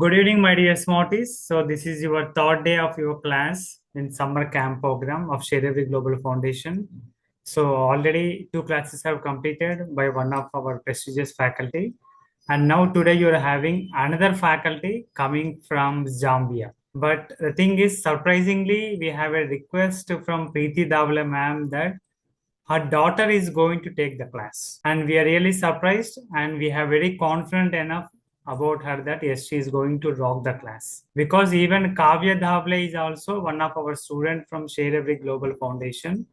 Good evening, my dear Smarties. So this is your third day of your class in summer camp program of sharEvery Global Foundation. So already 2 classes have completed by one of our prestigious faculty. And now today you are having another faculty coming from Zambia. But the thing is, surprisingly, we have a request from Preeti Davle ma'am that her daughter is going to take the class. And we are really surprised and we are very confident enough about her that yes, she is going to rock the class. Because even Kavya Dhavle is also one of our students from sharEvery Global Foundation.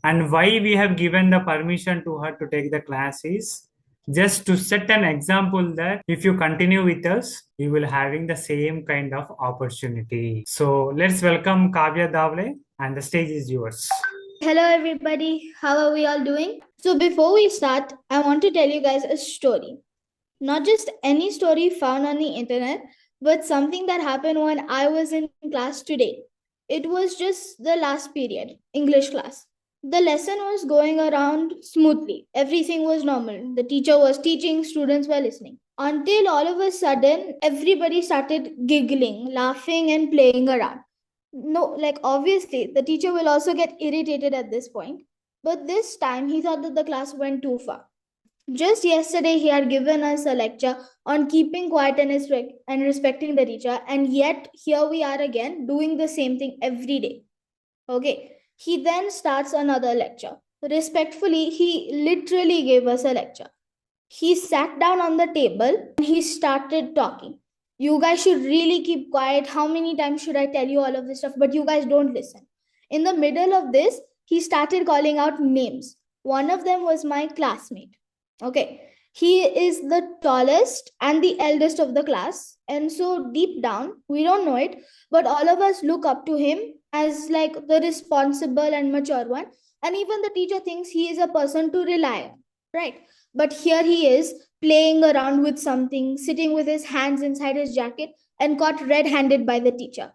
And why we have given the permission to her to take the class is just to set an example that if you continue with us, you will having the same kind of opportunity. So let's welcome Kavya Davle and the stage is yours. Hello everybody, how are we all doing? So before we start, I want to tell you guys a story. Not just any story found on the internet, but something that happened when I was in class today. It was just the last period, English class. The lesson was going around smoothly. Everything was normal. The teacher was teaching, students were listening. Until all of a sudden, everybody started giggling, laughing, and playing around. No, like obviously, the teacher will also get irritated at this point. But this time, he thought that the class went too far. Just yesterday, he had given us a lecture on keeping quiet and respecting the teacher, and yet here we are again doing the same thing every day. Okay, he then starts another lecture. Respectfully, he literally gave us a lecture. He sat down on the table and he started talking. You guys should really keep quiet. How many times should I tell you all of this stuff? But you guys don't listen. In the middle of this, he started calling out names. One of them was my classmate. Okay, he is the tallest and the eldest of the class. And so deep down, we don't know it, but all of us look up to him as like the responsible and mature one. And even the teacher thinks he is a person to rely on, right? But here he is playing around with something, sitting with his hands inside his jacket, and caught red handed by the teacher.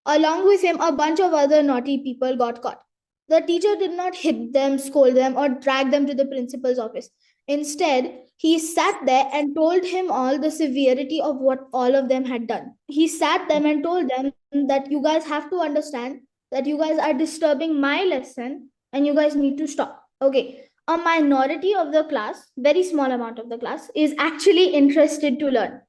Along with him, a bunch of other naughty people got caught. The teacher did not hit them, scold them, or drag them to the principal's office. Instead, he sat there and told him all the severity of what all of them had done. He sat them and told them that you guys have to understand that you guys are disturbing my lesson and you guys need to stop. Okay, a minority of the class, very small amount of the class, is actually interested to learn.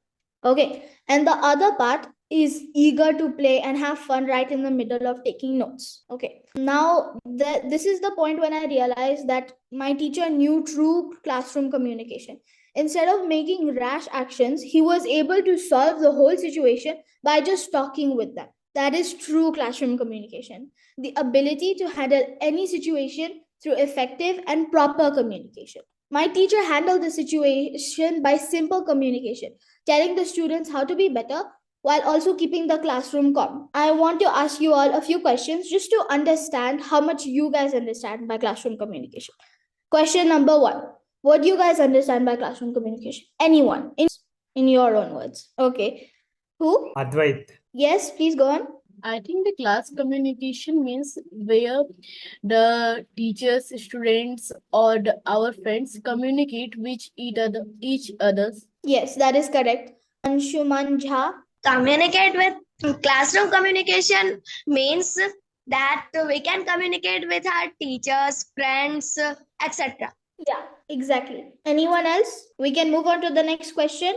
Okay, and the other part is eager to play and have fun right in the middle of taking notes. Okay, now this is the point when I realized that my teacher knew true classroom communication. Instead of making rash actions, he was able to solve the whole situation by just talking with them. That is true classroom communication. The ability to handle any situation through effective and proper communication. My teacher handled the situation by simple communication, telling the students how to be better while also keeping the classroom calm. I want to ask you all a few questions just to understand how much you guys understand by classroom communication. Question number 1. What do you guys understand by classroom communication? Anyone, in your own words. Okay. Who? Advait. Yes, please go on. I think the class communication means where the teachers, students, or our friends communicate with each others. Yes, that is correct. Anshuman Jha. Communicate with classroom communication means that we can communicate with our teachers, friends, etc. Yeah, exactly. Anyone else? We can move on to the next question.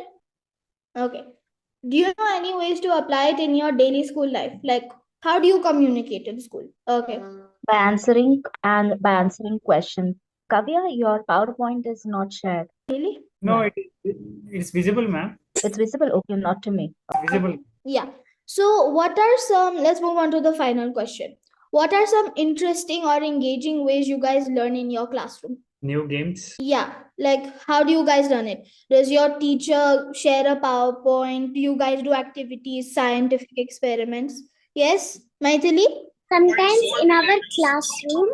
Okay. Do you know any ways to apply it in your daily school life? Like, how do you communicate in school? Okay. By answering questions. Kavya, your PowerPoint is not shared. Really? No, it's visible, ma'am. It's visible. Okay, not to me. Visible. Yeah. So, what are some, let's move on to the final question. What are some interesting or engaging ways you guys learn in your classroom? New games. Yeah, like how do you guys learn it? Does your teacher share a PowerPoint? Do you guys do activities, scientific experiments? Yes, Maithili? Sometimes in our classroom,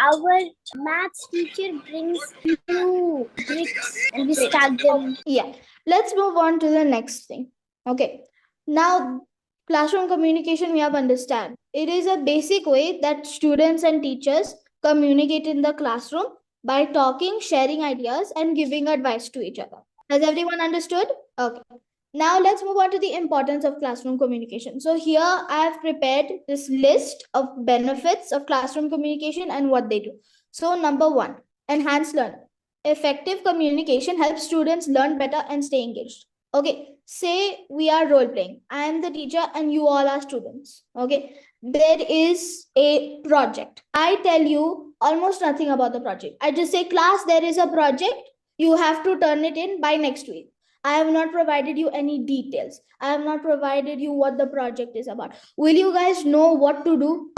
our maths teacher brings new bricks and we stack them. Yeah, let's move on to the next thing. Okay, now classroom communication we have understand. It is a basic way that students and teachers communicate in the classroom by talking, sharing ideas, and giving advice to each other. Has everyone understood? Okay. Now let's move on to the importance of classroom communication. So here I have prepared this list of benefits of classroom communication and what they do. So number one, enhance learning. Effective communication helps students learn better and stay engaged. Okay, say we are role playing. I am the teacher and you all are students. Okay, there is a project. I tell you almost nothing about the project. I just say, class, there is a project. You have to turn it in by next week. I have not provided you any details. I have not provided you what the project is about. Will you guys know what to do?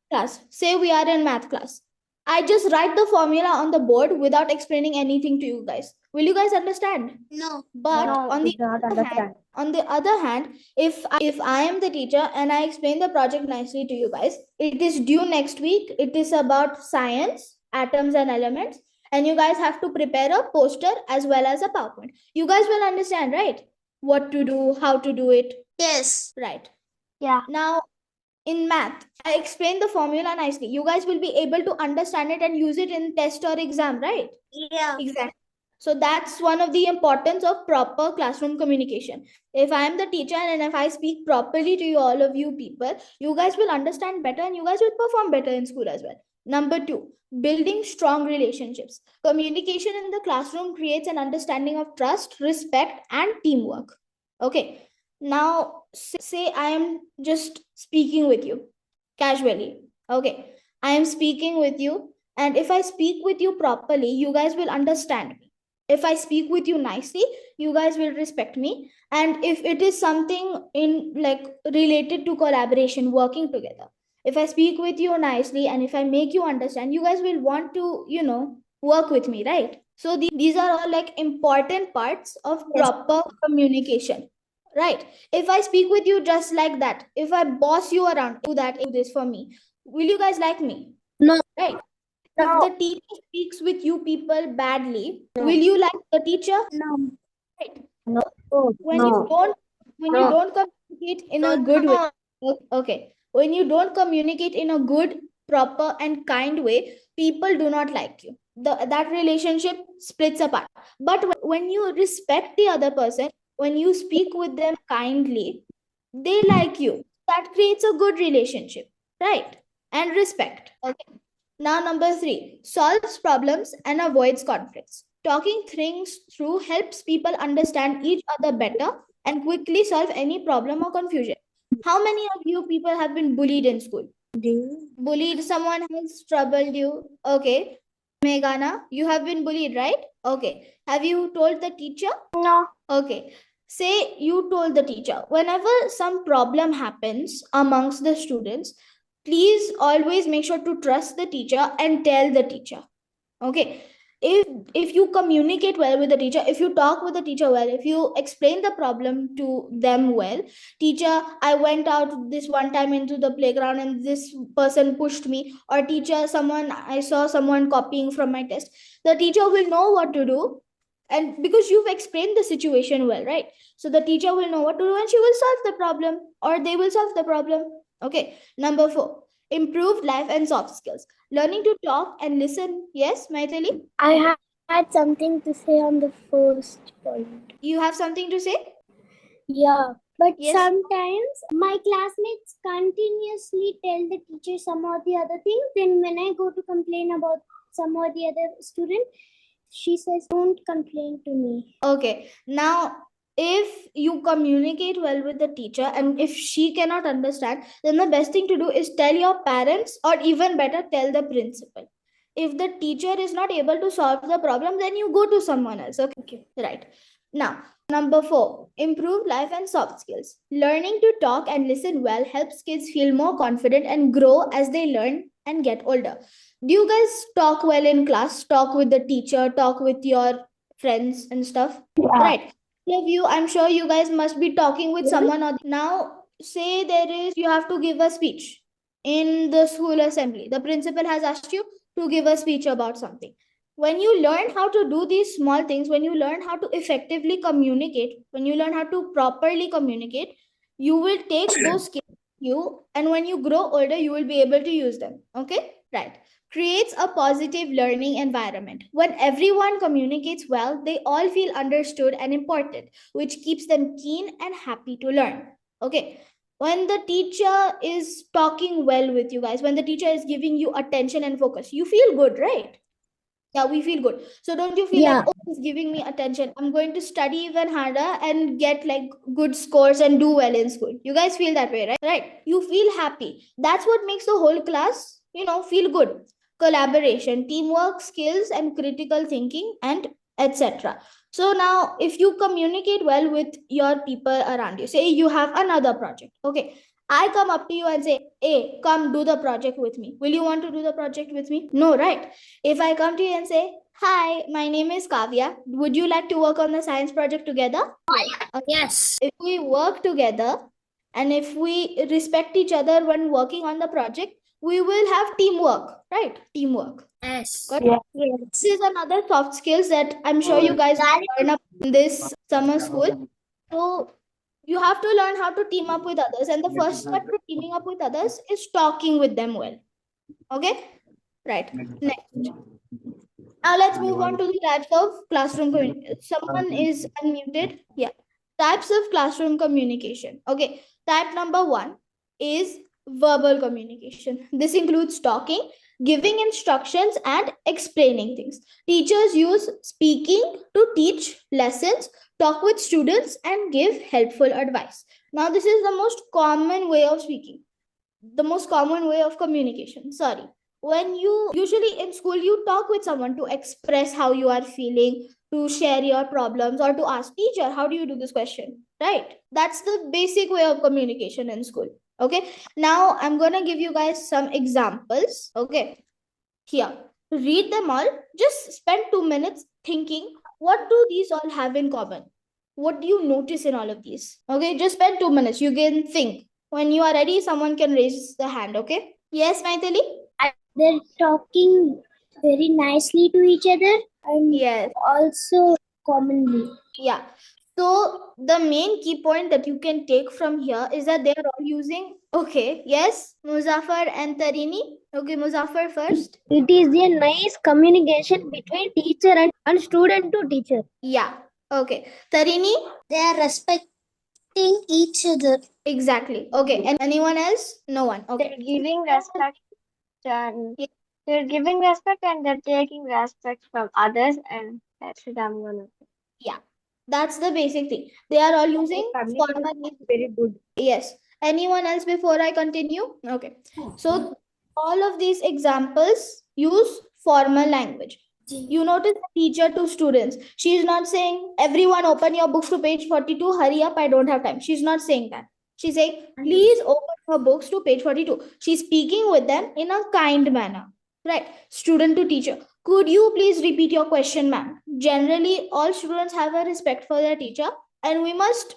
Class, say we are in math class. I just write the formula on the board without explaining anything to you guys. Will you guys understand? No. But No, on we the do not other hand, understand. on the other hand, if I am the teacher and I explain the project nicely to you guys, it is due next week. It is about science, atoms and elements, and you guys have to prepare a poster as well as a PowerPoint. You guys will understand, right? What to do, how to do it. Yes. Right. Yeah. Now, in math, I explain the formula nicely. You guys will be able to understand it and use it in test or exam, right? Yeah. Exactly. So that's one of the importance of proper classroom communication. If I am the teacher and if I speak properly to you, all of you people, you guys will understand better and you guys will perform better in school as well. Number two, building strong relationships. Communication in the classroom creates an understanding of trust, respect, and teamwork. Okay. Now, say I am just speaking with you casually. Okay. I am speaking with you, and if I speak with you properly, you guys will understand me. If I speak with you nicely, you guys will respect me. And if it is something in like related to collaboration, working together, if I speak with you nicely and if I make you understand, you guys will want to, work with me, right? So these are all like important parts of proper communication, right? If I speak with you just like that, if I boss you around, do that, do this for me, will you guys like me? No. Right? If the teacher speaks with you people badly, No. will you like the teacher? No. Right. No, When you don't communicate in a good way, okay. When you don't communicate in a good, proper, and kind way, people do not like you. That relationship splits apart. But when you respect the other person, when you speak with them kindly, they like you. That creates a good relationship, right? And respect. Okay. Now, number three, solves problems and avoids conflicts. Talking things through helps people understand each other better and quickly solve any problem or confusion. How many of you people have been bullied in school? Bullied, someone has troubled you. Okay. Meghana, you have been bullied, right? Okay. Have you told the teacher? No. Okay. Say you told the teacher. Whenever some problem happens amongst the students, please always make sure to trust the teacher and tell the teacher. Okay. If you communicate well with the teacher, if you talk with the teacher well, if you explain the problem to them well, teacher, I went out this one time into the playground and this person pushed me, or teacher, I saw someone copying from my test, the teacher will know what to do. And because you've explained the situation well, right? So the teacher will know what to do and she will solve the problem, or they will solve the problem. Okay. Number four, improved life and soft skills. Learning to talk and listen. Yes, Maithili? I had something to say on the first point. You have something to say? Yeah. But Yes. sometimes my classmates continuously tell the teacher some or the other thing. Then when I go to complain about some or the other student, she says, don't complain to me. Okay. Now, if you communicate well with the teacher and if she cannot understand, then the best thing to do is tell your parents, or even better, tell the principal. If the teacher is not able to solve the problem, then you go to someone else. Okay. Right. Now, number four, improve life and soft skills. Learning to talk and listen well helps kids feel more confident and grow as they learn and get older. Do you guys talk well in class? Talk with the teacher, talk with your friends and stuff? Yeah. Right. All of you, I'm sure you guys must be talking with someone. Or now, say you have to give a speech. in the school assembly. The principal has asked you to give a speech about something. When you learn how to do these small things, when you learn how to effectively communicate, when you learn how to properly communicate, you will take those skills with you, and when you grow older, you will be able to use them. Okay, right. Creates a positive learning environment. When everyone communicates well, they all feel understood and important, which keeps them keen and happy to learn. Okay, when the teacher is talking well with you guys, when the teacher is giving you attention and focus, you feel good, right? Yeah, we feel good. So don't you feel like, oh, he's giving me attention, I'm going to study even harder and get like good scores and do well in school? You guys feel that way, right? You feel happy. That's what makes the whole class, feel good. Collaboration, teamwork, skills, and critical thinking, and etc. So now, if you communicate well with your people around you, say you have another project, okay, I come up to you and say, hey, come do the project with me. Will you want to do the project with me? No, right? If I come to you and say, hi, my name is Kavya, would you like to work on the science project together? Yes. If we work together and if we respect each other when working on the project, we will have teamwork, right? Teamwork. Yes. Got it? Yeah. This is another soft skills that I'm sure you guys will learn up in this summer school. So you have to learn how to team up with others. And the first step to teaming up with others is talking with them well. Okay? Right. Next. Now let's move on to the types of classroom communication. Someone is unmuted. Yeah. Types of classroom communication. Okay. Type number 1 is verbal communication. This includes talking, giving instructions, and explaining things. Teachers use speaking to teach lessons, talk with students, and give helpful advice. Now, this is the most common way of speaking, the most common way of communication. Sorry. When you usually in school, you talk with someone to express how you are feeling, to share your problems, or to ask teacher, how do you do this question? Right? That's the basic way of communication in school. Okay. Now I'm gonna give you guys some examples. Okay. Here, read them all. Just spend 2 minutes thinking, what do these all have in common? What do you notice in all of these? Okay, just spend 2 minutes. You can think. When you are ready, someone can raise the hand. Okay. Yes, Maithili? They're talking very nicely to each other and Yes. also commonly. Yeah. So the main key point that you can take from here is that they are all using. Okay. Yes, Muzaffar and Tarini. Okay, Muzaffar first. It is a nice communication between teacher and student to teacher. Yeah. Okay. Tarini? They are respecting each other. Exactly. Okay. And anyone else? No one. Okay. They're giving respect and Yeah. they're giving respect and they're taking respect from others, and that's it. I'm gonna say. Yeah. That's the basic thing. They are all using formal. Very good. Yes. Anyone else before I continue? Okay. So all of these examples use formal language. You notice the teacher to students. She is not saying, everyone open your books to page 42. Hurry up, I don't have time. She's not saying that. She's saying, please open your books to page 42. She's speaking with them in a kind manner. Right. Student to teacher. Could you please repeat your question, ma'am? Generally, all students have a respect for their teacher, and we must,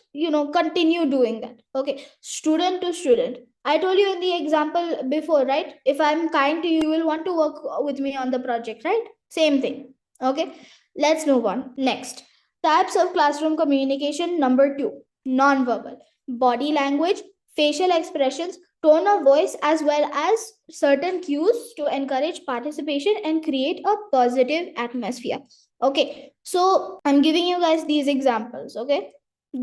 continue doing that. Okay. Student to student. I told you in the example before, right? If I'm kind to you, you will want to work with me on the project, right? Same thing. Okay. Let's move on. Next. Types of classroom communication. Number 2, non-verbal. Body language, facial expressions, tone of voice, as well as certain cues to encourage participation and create a positive atmosphere. Okay. So I'm giving you guys these examples. Okay.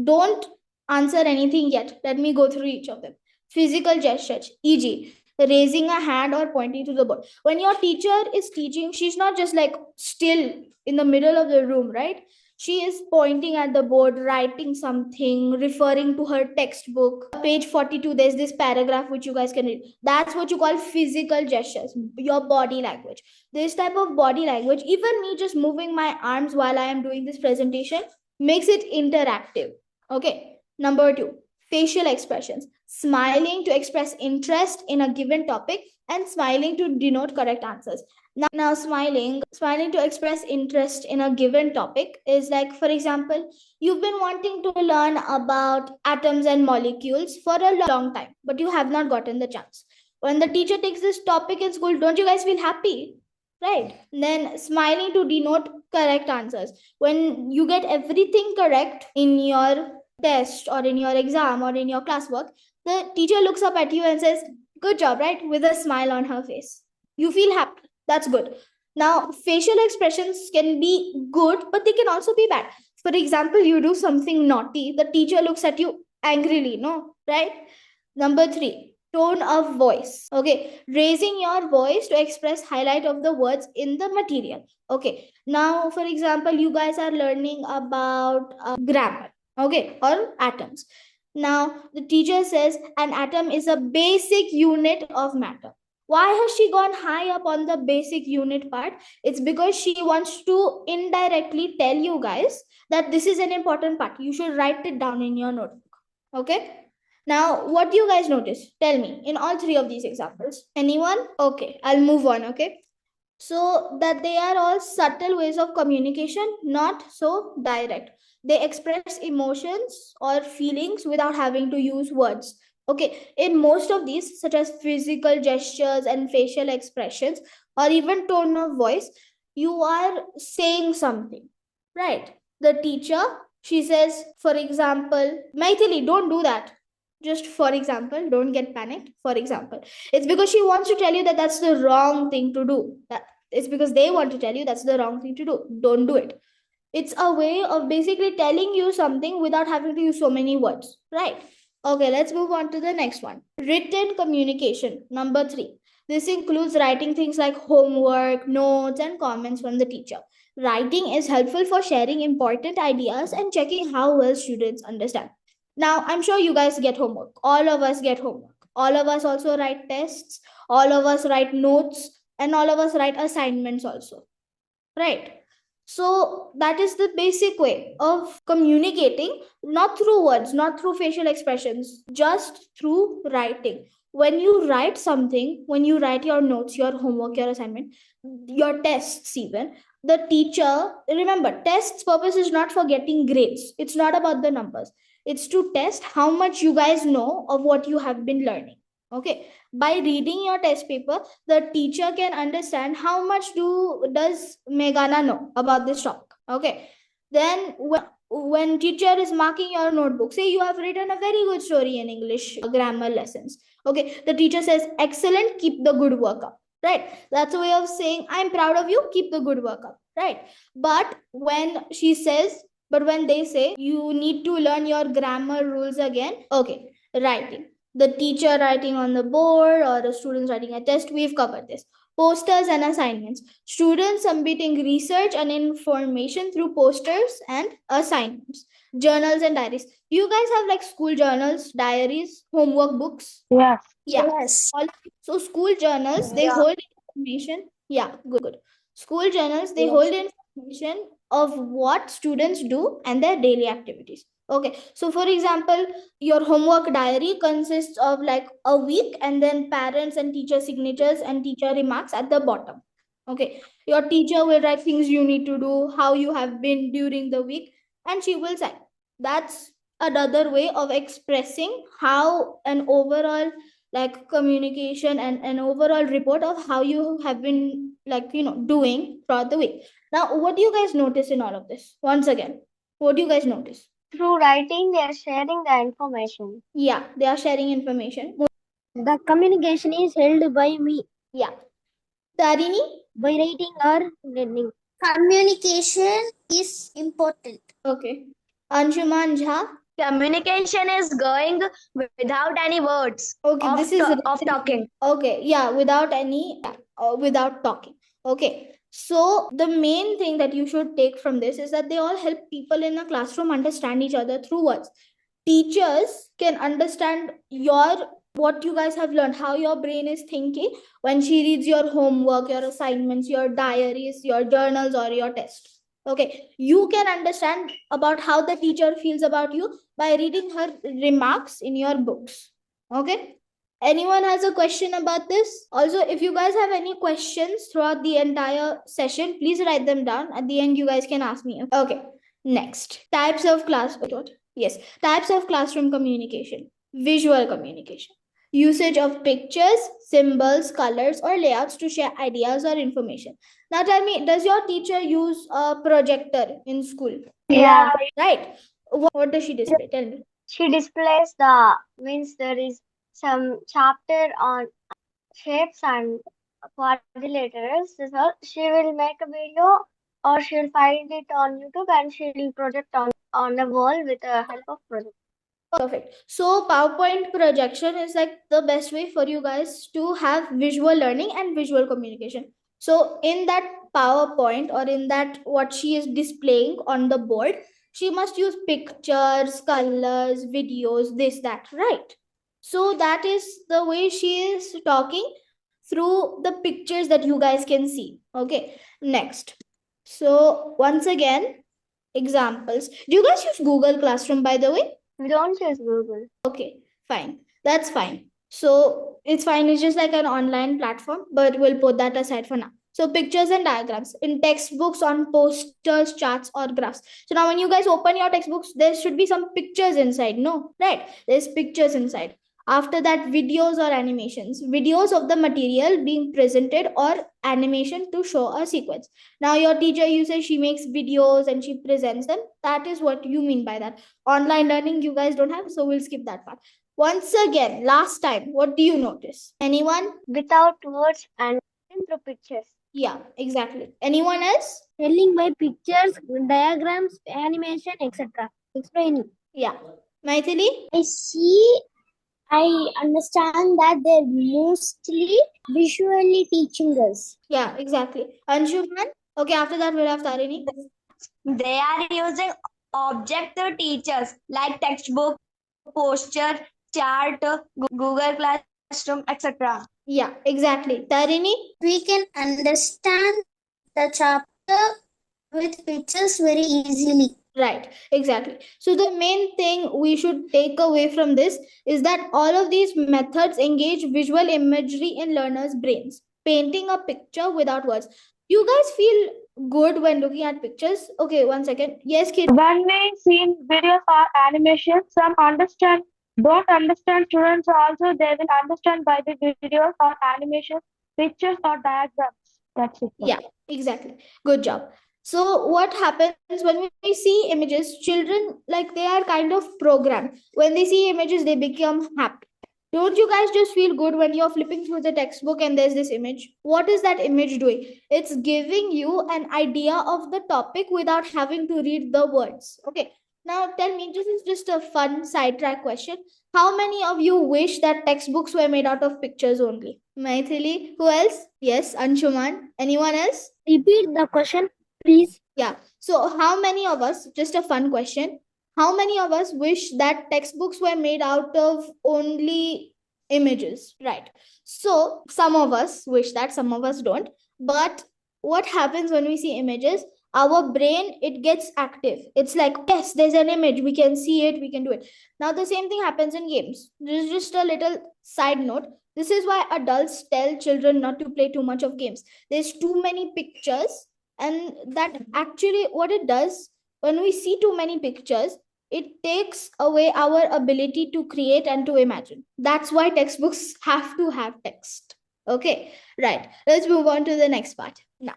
Don't answer anything yet. Let me go through each of them. Physical gestures, e.g., raising a hand or pointing to the board. When your teacher is teaching, she's not just like still in the middle of the room, right? She is pointing at the board, writing something, referring to her textbook. Page 42, there's this paragraph which you guys can read. That's what you call physical gestures, your body language. This type of body language, even me just moving my arms while I am doing this presentation, makes it interactive. Okay. Number 2, facial expressions. Smiling to express interest in a given topic and smiling to denote correct answers. Now smiling to express interest in a given topic is like, for example, you've been wanting to learn about atoms and molecules for a long time, but you have not gotten the chance. When the teacher takes this topic in school, don't you guys feel happy? Right? Then smiling to denote correct answers. When you get everything correct in your test or in your exam or in your classwork, the teacher looks up at you and says, good job, right? With a smile on her face. You feel happy. That's good. Now, facial expressions can be good, but they can also be bad. For example, you do something naughty, the teacher looks at you angrily, no? Right? Number 3, tone of voice. Okay, raising your voice to express highlight of the words in the material. Okay, now for example, you guys are learning about grammar, okay, or atoms. Now the teacher says an atom is a basic unit of matter. Why has she gone high up on the basic unit part? It's because she wants to indirectly tell you guys that this is an important part. You should write it down in your notebook. Okay. Now, what do you guys notice? Tell me in all 3 of these examples. Anyone? Okay, I'll move on. Okay. So that they are all subtle ways of communication, not so direct. They express emotions or feelings without having to use words. Okay, in most of these, such as physical gestures and facial expressions, or even tone of voice, you are saying something, right? The teacher, she says, for example, Maithili, don't do that. Just for example, don't get panicked. For example, it's because she wants to tell you that that's the wrong thing to do. It's because they want to tell you that's the wrong thing to do. Don't do it. It's a way of basically telling you something without having to use so many words, right? Okay, let's move on to the next one. Written communication, number 3. This includes writing things like homework, notes, and comments from the teacher. Writing is helpful for sharing important ideas and checking how well students understand. Now, I'm sure you guys get homework. All of us get homework. All of us also write tests. All of us write notes. And all of us write assignments also. Right? So that is the basic way of communicating, not through words, not through facial expressions, just through writing. When you write something, when you write your notes, your homework, your assignment, your tests, even, the teacher, remember, tests purpose is not for getting grades. It's not about the numbers. It's to test how much you guys know of what you have been learning. Okay. By reading your test paper, the teacher can understand how much does Meghana know about this topic. Okay. Then when teacher is marking your notebook, say you have written a very good story in English grammar lessons. Okay. The teacher says, excellent, keep the good work up. Right. That's a way of saying, I'm proud of you, keep the good work up. Right. But when they say you need to learn your grammar rules again, okay, writing. The teacher writing on the board or the students writing a test, we've covered this. Posters and assignments. Students submitting research and information through posters and assignments. Journals and diaries. Do you guys have like school journals, diaries, homework books? Yes. Yeah. Yes. So school journals, they hold information. Yeah, good. School journals, they hold information of what students do and their daily activities. Okay, so for example, your homework diary consists of like a week and then parents and teacher signatures and teacher remarks at the bottom. Okay, your teacher will write things you need to do, how you have been during the week, and she will sign. That's another way of expressing how an overall like communication and an overall report of how you have been doing throughout the week. Now, what do you guys notice in all of this? Once again, what do you guys notice? Through writing, they are sharing the information. Yeah, they are sharing information. The communication is held by me. Yeah. Tarini? By writing or learning. Communication is important. Okay. Anshuman Jha? Communication is going without any words Okay, this is of talking. Okay, yeah, without talking. Okay, so the main thing that you should take from this is that they all help people in a classroom understand each other through words. Teachers can understand what you guys have learned, how your brain is thinking when she reads your homework, your assignments, your diaries, your journals, or your tests. Okay, you can understand about how the teacher feels about you by reading her remarks in your books. Okay, anyone has a question about this? Also, if you guys have any questions throughout the entire session, please write them down. At the end, you guys can ask me. Okay, next, types of classroom communication. Visual communication. usage of pictures, symbols, colors, or layouts to share ideas or information. Now tell me, does your teacher use a projector in school? Yeah. Right. What does she display? Tell me. She displays the means there is some chapter on shapes and quadrilaterals. So she will make a video or she'll find it on YouTube and she'll project on the wall with the help of projector. Perfect. So PowerPoint projection is like the best way for you guys to have visual learning and visual communication. So in that PowerPoint or in that what she is displaying on the board, she must use pictures, colors, videos, this, that, right? So that is the way she is talking through the pictures that you guys can see. Okay, next. So once again, examples. Do you guys use Google Classroom, by the way? We don't use Google. Okay, fine. That's fine. So it's fine. It's just like an online platform, but we'll put that aside for now. So pictures and diagrams in textbooks, on posters, charts, or graphs. So now when you guys open your textbooks, there should be some pictures inside. No, right? There's pictures inside. After that, videos or animations. Videos of the material being presented or animation to show a sequence. Now your teacher, you say she makes videos and she presents them. That is what you mean by that. Online learning you guys don't have, so we'll skip that part. Once again, last time, what do you notice? Anyone? Without words and through pictures. Yeah, exactly. Anyone else? Telling by pictures, diagrams, animation, etc. Explaining. Yeah. Maithili? I understand that they're mostly visually teaching us. Yeah, exactly. Anshuman? Okay, after that we'll have Tarini. They are using object teachers like textbook, poster, chart, Google Classroom, etc. Yeah, exactly. Tarini? We can understand the chapter with pictures very easily. Right, exactly. So the main thing we should take away from this is that all of these methods engage visual imagery in learners' brains, painting a picture without words. You guys feel good when looking at pictures? Okay, one second. Yes, kid. When we see videos or animation, some don't understand students also, they will understand by the videos or animation, pictures or diagrams. That's it. Yeah, exactly. Good job. So what happens when we see images, children, like, they are kind of programmed. When they see images, they become happy. Don't you guys just feel good when you're flipping through the textbook and there's this image? What is that image doing? It's giving you an idea of the topic without having to read the words. Okay. Now tell me, this is just a fun sidetrack question. How many of you wish that textbooks were made out of pictures only? Maithili, who else? Yes, Anshuman. Anyone else? Repeat the question, please. Yeah. So how many of us, just a fun question, how many of us wish that textbooks were made out of only images? Right. So some of us wish that, some of us don't. But what happens when we see images? Our brain, it gets active. It's like, yes, there's an image, we can see it, we can do it. Now the same thing happens in games. This is just a little side note. This is why adults tell children not to play too much of games. There's too many pictures, and that actually what it does, when we see too many pictures, it takes away our ability to create and to imagine. That's why textbooks have to have text. Okay, right. Let's move on to the next part. Now,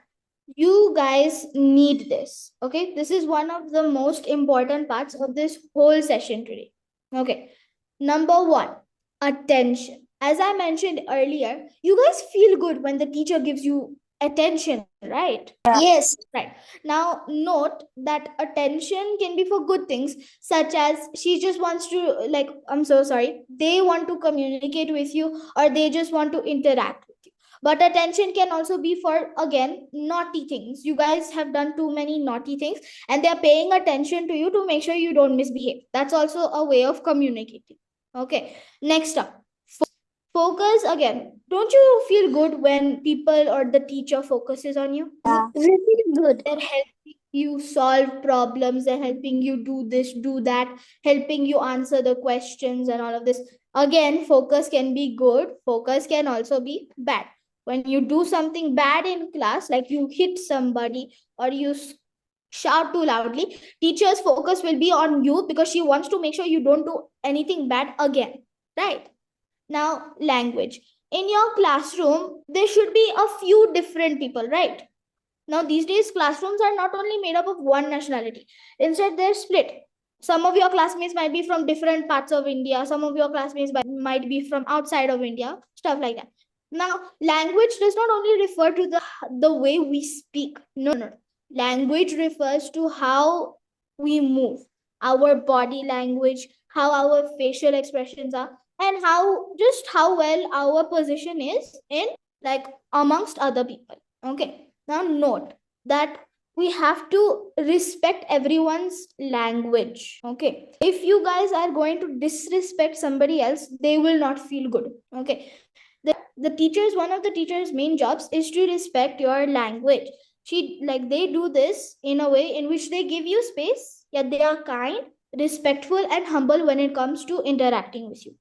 you guys need this. Okay, this is one of the most important parts of this whole session today. Okay, number one, attention. As I mentioned earlier, you guys feel good when the teacher gives you attention, right? Yes. Right. Now, note that attention can be for good things, such as she just wants to, like, I'm so sorry, they want to communicate with you, or they just want to interact with you. But attention can also be for, again, naughty things. You guys have done too many naughty things, and they're paying attention to you to make sure you don't misbehave. That's also a way of communicating. Okay. Next up, focus. Again, don't you feel good when people or the teacher focuses on you? We feel good. They're helping you solve problems, they're helping you do this, do that, helping you answer the questions and all of this. Again, focus can be good, focus can also be bad. When you do something bad in class, like you hit somebody or you shout too loudly, teacher's focus will be on you because she wants to make sure you don't do anything bad again, right? Now, language. In your classroom, there should be a few different people, right? Now, these days, classrooms are not only made up of one nationality, instead, they're split. Some of your classmates might be from different parts of India, some of your classmates might be from outside of India, stuff like that. Now, language does not only refer to the way we speak. No. Language refers to how we move, our body language, how our facial expressions are, and how well our position is in, like, amongst other people. Okay. Now note that we have to respect everyone's language. Okay. If you guys are going to disrespect somebody else, they will not feel good. Okay. One of the teacher's main jobs is to respect your language. They do this in a way in which they give you space, yet they are kind, respectful, and humble when it comes to interacting with you.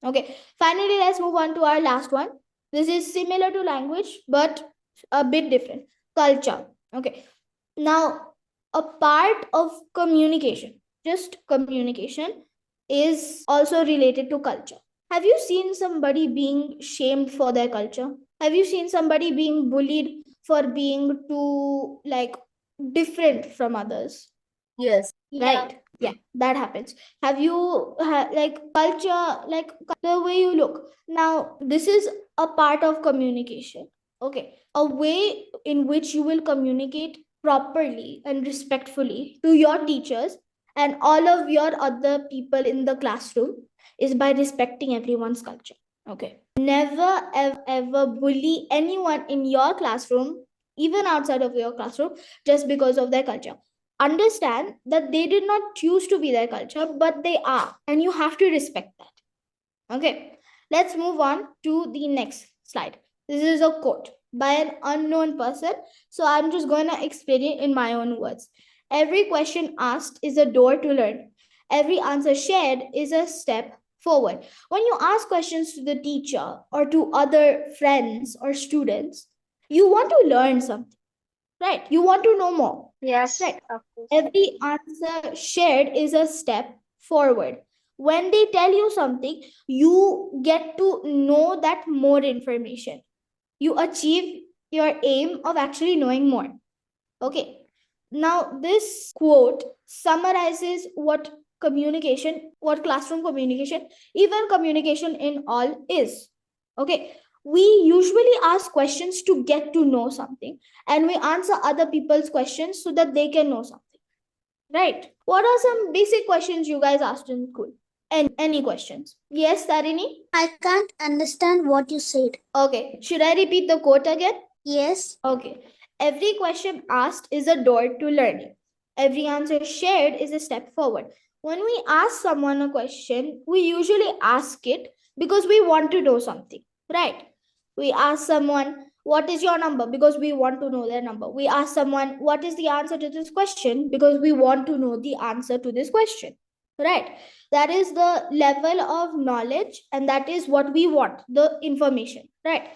Okay. Finally, let's move on to our last one. This is similar to language, but a bit different. Culture. Okay. Now, a part of communication, just communication, is also related to culture. Have you seen somebody being shamed for their culture? Have you seen somebody being bullied for being too, like, different from others? Yes. Right. Yeah, that happens. Have you like culture, like the way you look? Now, this is a part of communication. Okay. A way in which you will communicate properly and respectfully to your teachers and all of your other people in the classroom is by respecting everyone's culture. Okay. Never ever bully anyone in your classroom, even outside of your classroom, just because of their culture. Understand that they did not choose to be their culture, but they are, and you have to respect that. Okay, let's move on to the next slide. This is a quote by an unknown person, so I'm just going to explain it in my own words. Every question asked is a door to learn. Every answer shared is a step forward. When you ask questions to the teacher or to other friends or students, you want to learn something, right? You want to know more. Yes, Right. of course. Every answer shared is a step forward. When they tell you something, you get to know that more information. You achieve your aim of actually knowing more. Okay. Now, this quote summarizes what classroom communication, even communication in all is. Okay. We usually ask questions to get to know something, and we answer other people's questions so that they can know something. Right. What are some basic questions you guys asked in school? Any questions? Yes, Tarini? I can't understand what you said. Okay. Should I repeat the quote again? Yes. Okay. Every question asked is a door to learning. Every answer shared is a step forward. When we ask someone a question, we usually ask it because we want to know something, right? We ask someone, what is your number? Because we want to know their number. We ask someone, what is the answer to this question? Because we want to know the answer to this question, right? That is the level of knowledge, and that is what we want, the information, right?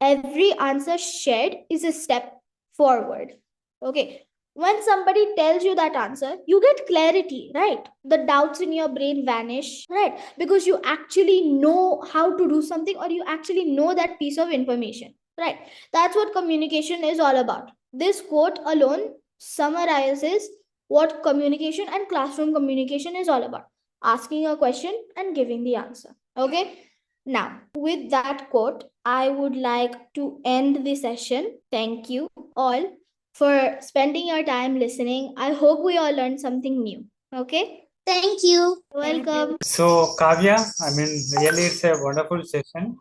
Every answer shared is a step forward. Okay. When somebody tells you that answer, you get clarity, right? The doubts in your brain vanish, right? Because you actually know how to do something, or you actually know that piece of information, right? That's what communication is all about. This quote alone summarizes what communication and classroom communication is all about: asking a question and giving the answer. Okay. Now, with that quote, I would like to end the session. Thank you all for spending your time listening. I hope we all learned something new. Okay? Thank you. Welcome. So, Kavya, I mean, really, it's a wonderful session.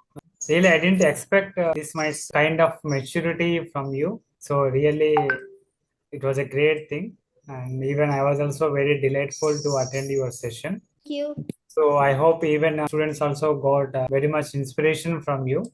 Really, I didn't expect this much kind of maturity from you. So, really, it was a great thing. And even I was also very delightful to attend your session. Thank you. So, I hope even students also got very much inspiration from you.